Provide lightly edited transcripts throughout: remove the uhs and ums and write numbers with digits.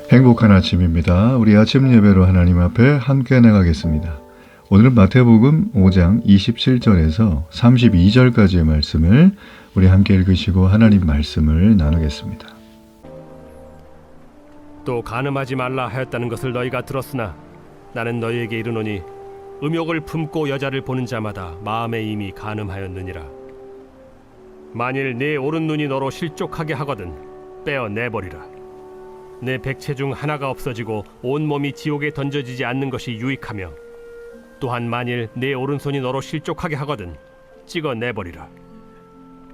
행복한 아침입니다. 우리 아침 예배로 하나님 앞에 함께 나가겠습니다. 오늘은 마태복음 5장 27절에서 32절까지의 말씀을 우리 함께 읽으시고 하나님 말씀을 나누겠습니다. 또 간음하지 말라 하였다는 것을 너희가 들었으나 나는 너희에게 이르노니 음욕을 품고 여자를 보는 자마다 마음에 이미 간음하였느니라. 만일 네 오른 눈이 너로 실족하게 하거든 빼어 내버리라. 내 백체 중 하나가 없어지고 온 몸이 지옥에 던져지지 않는 것이 유익하며 또한 만일 내 오른손이 너로 실족하게 하거든 찍어 내버리라.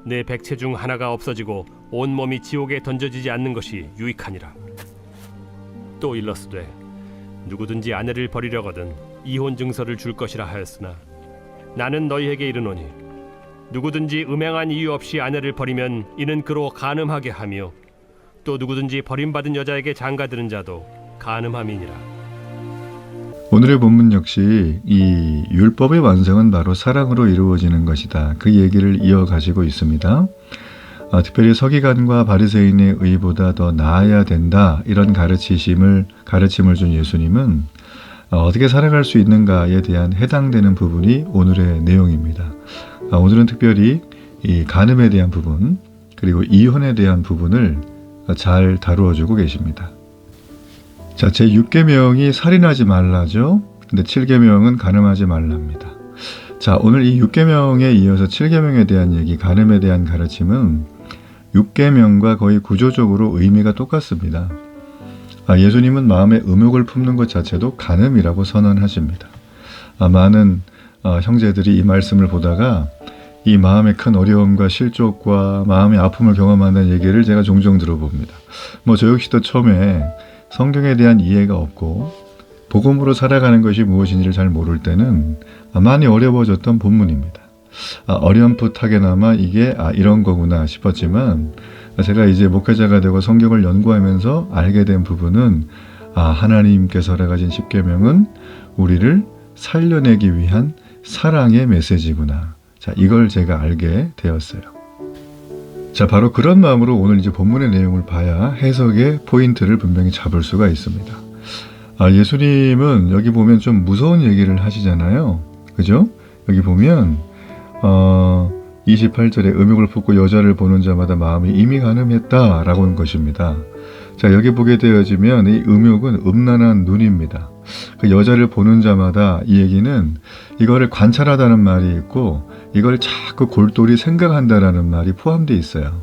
내 백체 중 하나가 없어지고 온 몸이 지옥에 던져지지 않는 것이 유익하니라. 또 일러스되 누구든지 아내를 버리려거든 이혼 증서를 줄 것이라 하였으나 나는 너희에게 이르노니 누구든지 음행한 이유 없이 아내를 버리면 이는 그로 간음하게 하며 또 누구든지 버림받은 여자에게 장가드는 자도 간음함이니라. 오늘의 본문 역시 이 율법의 완성은 바로 사랑으로 이루어지는 것이다. 그 얘기를 이어가시고 있습니다. 특별히 서기관과 바리새인의 의보다 더 나아야 된다. 이런 가르침을 준 예수님은 어떻게 살아갈 수 있는가에 대한 해당되는 부분이 오늘의 내용입니다. 오늘은 특별히 이 간음에 대한 부분 그리고 이혼에 대한 부분을 잘 다루어주고 계십니다. 자, 제6계명이 살인하지 말라죠. 근데 7계명은 간음하지 말랍니다. 자, 오늘 이 6계명에 이어서 7계명에 대한 얘기, 간음에 대한 가르침은 6계명과 거의 구조적으로 의미가 똑같습니다. 예수님은 마음에 음욕을 품는 것 자체도 간음이라고 선언하십니다. 많은 형제들이 이 말씀을 보다가 이 마음의 큰 어려움과 실족과 마음의 아픔을 경험하는 얘기를 제가 종종 들어봅니다. 저 역시도 처음에 성경에 대한 이해가 없고 복음으로 살아가는 것이 무엇인지를 잘 모를 때는 많이 어려워졌던 본문입니다. 어렴풋하게나마 이게 이런 거구나 싶었지만 제가 이제 목회자가 되고 성경을 연구하면서 알게 된 부분은 하나님께서 가진 10계명은 우리를 살려내기 위한 사랑의 메시지구나. 자, 이걸 제가 알게 되었어요. 자, 바로 그런 마음으로 오늘 이제 본문의 내용을 봐야 해석의 포인트를 분명히 잡을 수가 있습니다. 예수님은 여기 보면 좀 무서운 얘기를 하시잖아요. 그죠? 여기 보면 28절에 음욕을 품고 여자를 보는 자마다 마음이 이미 간음했다라고 하는 것입니다. 자, 여기 보게 되어지면 이 음욕은 음란한 눈입니다. 그 여자를 보는 자마다 이 얘기는 이거를 관찰하다는 말이 있고 이걸 자꾸 골똘히 생각한다라는 말이 포함되어 있어요.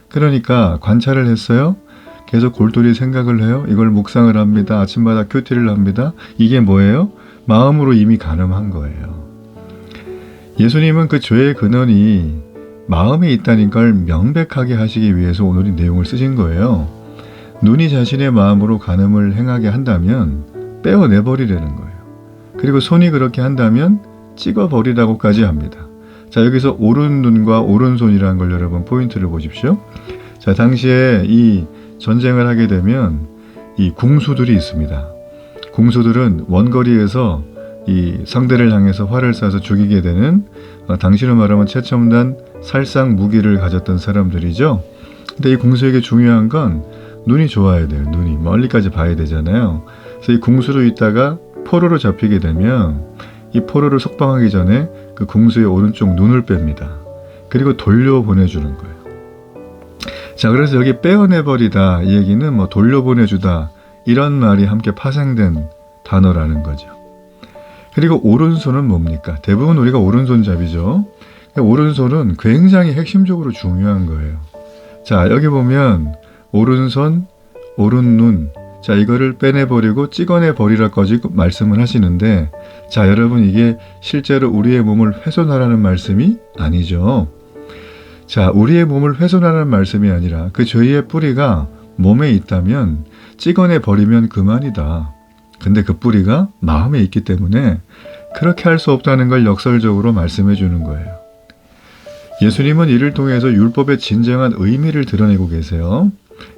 그러니까 관찰을 했어요. 계속 골똘히 생각을 해요. 이걸 묵상을 합니다. 아침마다 큐티를 합니다. 이게 뭐예요? 마음으로 이미 간음한 거예요. 예수님은 그 죄의 근원이 마음에 있다는 걸 명백하게 하시기 위해서 오늘 이 내용을 쓰신 거예요. 눈이 자신의 마음으로 간음을 행하게 한다면 떼어내버리라는 거예요. 그리고 손이 그렇게 한다면 찍어버리라고까지 합니다. 자, 여기서 오른눈과 오른손이라는 걸 여러분 포인트를 보십시오. 자, 당시에 이 전쟁을 하게 되면 이 궁수들이 있습니다. 궁수들은 원거리에서 이 상대를 향해서 활을 쏴서 죽이게 되는 당시로 말하면 최첨단 살상 무기를 가졌던 사람들이죠. 근데 이 궁수에게 중요한 건 눈이 좋아야 돼요. 눈이 멀리까지 봐야 되잖아요. 그래서 이 궁수로 있다가 포로로 잡히게 되면 이 포로를 석방하기 전에 그 궁수의 오른쪽 눈을 뺍니다. 그리고 돌려보내주는 거예요. 자, 그래서 여기 빼어내버리다 이 얘기는 돌려보내주다 이런 말이 함께 파생된 단어라는 거죠. 그리고 오른손은 뭡니까? 대부분 우리가 오른손잡이죠. 오른손은 굉장히 핵심적으로 중요한 거예요. 자, 여기 보면 오른손, 오른눈, 자, 이거를 빼내버리고 찍어내버리라까지 말씀을 하시는데, 자, 여러분 이게 실제로 우리의 몸을 훼손하라는 말씀이 아니죠. 자, 우리의 몸을 훼손하라는 말씀이 아니라 그 죄의 뿌리가 몸에 있다면 찍어내버리면 그만이다. 근데 그 뿌리가 마음에 있기 때문에 그렇게 할 수 없다는 걸 역설적으로 말씀해 주는 거예요. 예수님은 이를 통해서 율법의 진정한 의미를 드러내고 계세요.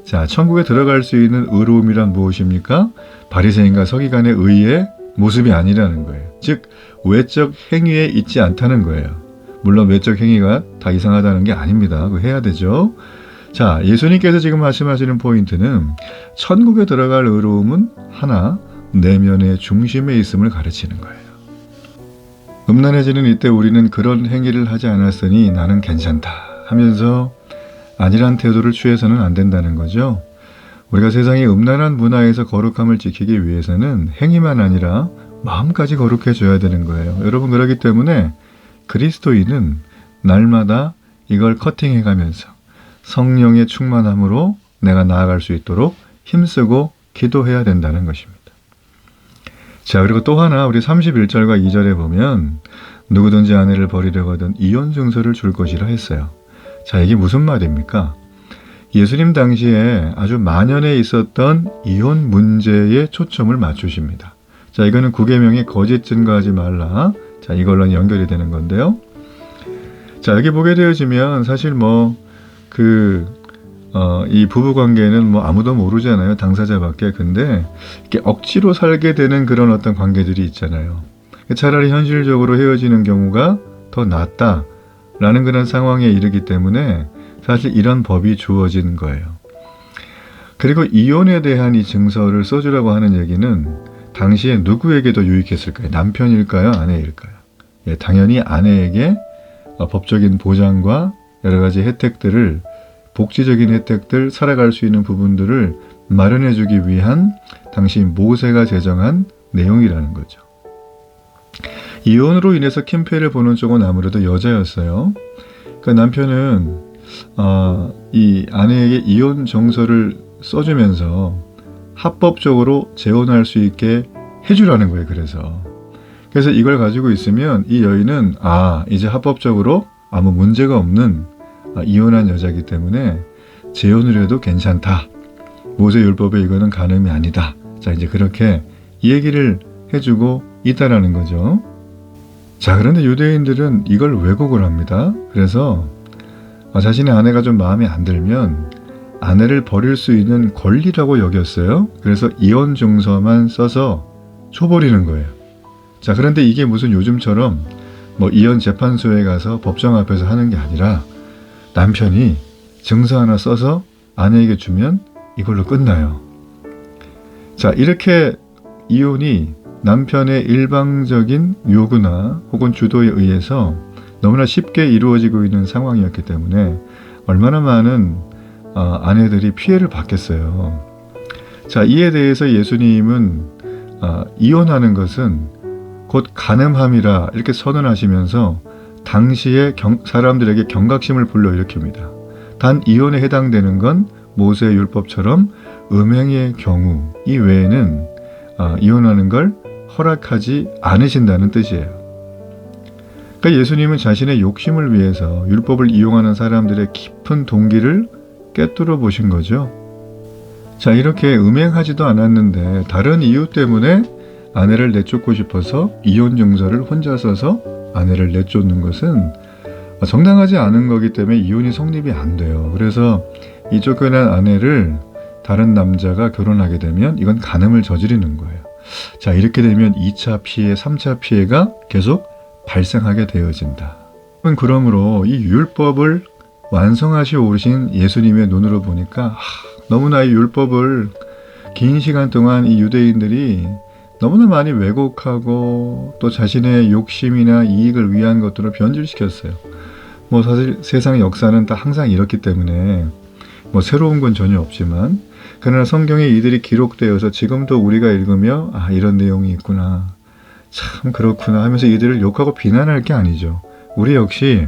자, 천국에 들어갈 수 있는 의로움이란 무엇입니까? 바리새인과 서기관의 의의 모습이 아니라는 거예요. 즉 외적 행위에 있지 않다는 거예요. 물론 외적 행위가 다 이상하다는 게 아닙니다. 그거 해야 되죠. 자, 예수님께서 지금 말씀하시는 포인트는 천국에 들어갈 의로움은 하나, 내면의 중심에 있음을 가르치는 거예요. 음란해지는 이때 우리는 그런 행위를 하지 않았으니 나는 괜찮다 하면서 아니란 태도를 취해서는 안 된다는 거죠. 우리가 세상의 음란한 문화에서 거룩함을 지키기 위해서는 행위만 아니라 마음까지 거룩해져야 되는 거예요. 여러분, 그렇기 때문에 그리스도인은 날마다 이걸 커팅해가면서 성령의 충만함으로 내가 나아갈 수 있도록 힘쓰고 기도해야 된다는 것입니다. 자, 그리고 또 하나 우리 31절과 2절에 보면 누구든지 아내를 버리려거든 이혼 증서를 줄 것이라 했어요. 자, 이게 무슨 말입니까? 예수님 당시에 아주 만연해 있었던 이혼 문제에 초점을 맞추십니다. 자, 이거는 구계명의 거짓 증거하지 말라. 자, 이걸로 연결이 되는 건데요. 자, 여기 보게 되어지면 사실 이 부부 관계는 아무도 모르잖아요. 당사자밖에. 근데 이렇게 억지로 살게 되는 그런 어떤 관계들이 있잖아요. 차라리 현실적으로 헤어지는 경우가 더 낫다라는 그런 상황에 이르기 때문에 사실 이런 법이 주어진 거예요. 그리고 이혼에 대한 이 증서를 써주라고 하는 얘기는 당시에 누구에게 더 유익했을까요? 남편일까요? 아내일까요? 예, 당연히 아내에게 법적인 보장과 여러 가지 혜택들을, 복지적인 혜택들, 살아갈 수 있는 부분들을 마련해주기 위한 당시 모세가 제정한 내용이라는 거죠. 이혼으로 인해서 킴폐를 보는 쪽은 아무래도 여자였어요. 그러니까 남편은 이 아내에게 이혼 정서를 써주면서 합법적으로 재혼할 수 있게 해주라는 거예요. 그래서 이걸 가지고 있으면 이 여인은 이제 합법적으로 아무 문제가 없는 이혼한 여자이기 때문에 재혼을 해도 괜찮다. 모세율법에 이거는 간음이 아니다. 자, 이제 그렇게 이 얘기를 해주고 있다라는 거죠. 자, 그런데 유대인들은 이걸 왜곡을 합니다. 그래서 자신의 아내가 좀 마음에 안 들면 아내를 버릴 수 있는 권리라고 여겼어요. 그래서 이혼 증서만 써서 줘버리는 거예요. 자, 그런데 이게 무슨 요즘처럼 이혼 재판소에 가서 법정 앞에서 하는 게 아니라 남편이 증서 하나 써서 아내에게 주면 이걸로 끝나요. 자, 이렇게 이혼이 남편의 일방적인 요구나 혹은 주도에 의해서 너무나 쉽게 이루어지고 있는 상황이었기 때문에 얼마나 많은 아내들이 피해를 받겠어요. 자, 이에 대해서 예수님은 이혼하는 것은 곧 간음함이라 이렇게 선언하시면서 당시의 사람들에게 경각심을 불러일으킵니다. 단 이혼에 해당되는 건 모세의 율법처럼 음행의 경우 이외에는 이혼하는 걸 허락하지 않으신다는 뜻이에요. 그러니까 예수님은 자신의 욕심을 위해서 율법을 이용하는 사람들의 깊은 동기를 꿰뚫어 보신 거죠. 자, 이렇게 음행하지도 않았는데 다른 이유 때문에 아내를 내쫓고 싶어서 이혼 증서를 혼자 써서 아내를 내쫓는 것은 정당하지 않은 거기 때문에 이혼이 성립이 안 돼요. 그래서 이 쫓겨난 아내를 다른 남자가 결혼하게 되면 이건 간음을 저지르는 거예요. 자, 이렇게 되면 2차 피해, 3차 피해가 계속 발생하게 되어진다. 그러므로 이 율법을 완성하시어 오신 예수님의 눈으로 보니까 너무나 이 율법을 긴 시간 동안 이 유대인들이 너무나 많이 왜곡하고 또 자신의 욕심이나 이익을 위한 것들을 변질시켰어요. 사실 세상의 역사는 다 항상 이렇기 때문에 새로운 건 전혀 없지만, 그러나 성경에 이들이 기록되어서 지금도 우리가 읽으며 이런 내용이 있구나, 참 그렇구나 하면서 이들을 욕하고 비난할 게 아니죠. 우리 역시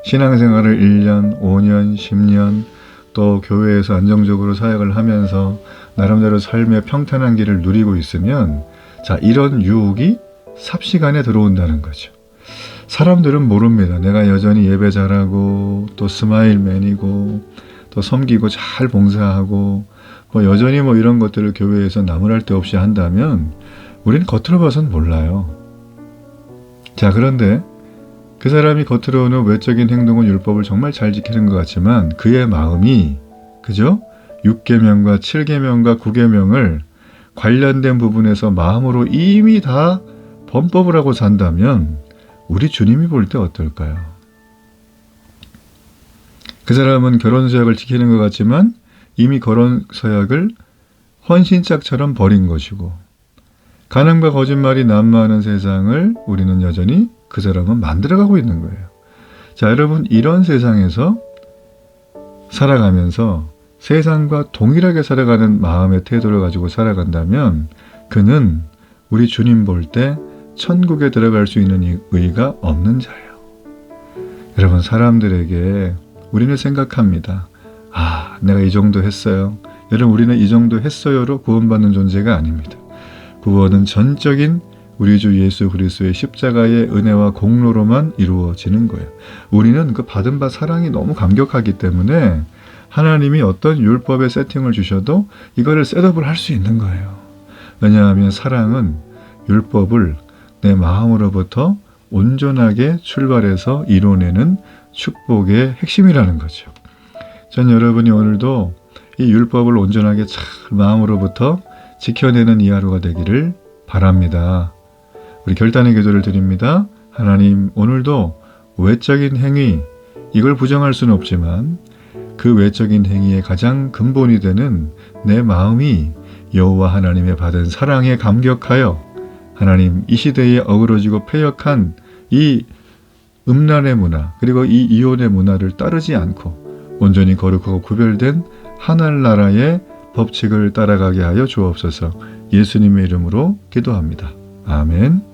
신앙생활을 1년, 5년, 10년 또 교회에서 안정적으로 사역을 하면서 나름대로 삶의 평탄한 길을 누리고 있으면 자, 이런 유혹이 삽시간에 들어온다는 거죠. 사람들은 모릅니다. 내가 여전히 예배 잘하고 또 스마일맨이고 또 섬기고 잘 봉사하고 여전히 이런 것들을 교회에서 나무랄 데 없이 한다면 우리는 겉으로 봐서는 몰라요. 자, 그런데 그 사람이 겉으로는 외적인 행동은 율법을 정말 잘 지키는 것 같지만 그의 마음이, 그죠? 6계명과 7계명과 9계명을 관련된 부분에서 마음으로 이미 다 범법을 하고 산다면 우리 주님이 볼 때 어떨까요? 그 사람은 결혼 서약을 지키는 것 같지만 이미 결혼 서약을 헌신짝처럼 버린 것이고, 가늠과 거짓말이 난무하는 세상을 우리는 여전히 그 사람은 만들어가고 있는 거예요. 자, 여러분, 이런 세상에서 살아가면서 세상과 동일하게 살아가는 마음의 태도를 가지고 살아간다면 그는 우리 주님 볼 때 천국에 들어갈 수 있는 의의가 없는 자예요. 여러분, 사람들에게 우리는 생각합니다. 아, 내가 이 정도 했어요. 여러분, 우리는 이 정도 했어요로 구원받는 존재가 아닙니다. 구원은 전적인 우리 주 예수 그리스도의 십자가의 은혜와 공로로만 이루어지는 거예요. 우리는 그 받은 바 사랑이 너무 감격하기 때문에 하나님이 어떤 율법의 세팅을 주셔도 이거를 셋업을 할 수 있는 거예요. 왜냐하면 사랑은 율법을 내 마음으로부터 온전하게 출발해서 이뤄내는 축복의 핵심이라는 거죠. 전 여러분이 오늘도 이 율법을 온전하게 잘 마음으로부터 지켜내는 이 하루가 되기를 바랍니다. 우리 결단의 기도를 드립니다. 하나님, 오늘도 외적인 행위, 이걸 부정할 수는 없지만 그 외적인 행위의 가장 근본이 되는 내 마음이 여호와 하나님의 받은 사랑에 감격하여 하나님, 이 시대에 어그러지고 패역한 이 음란의 문화, 그리고 이 이혼의 문화를 따르지 않고 온전히 거룩하고 구별된 하늘나라의 법칙을 따라가게 하여 주옵소서. 예수님의 이름으로 기도합니다. 아멘.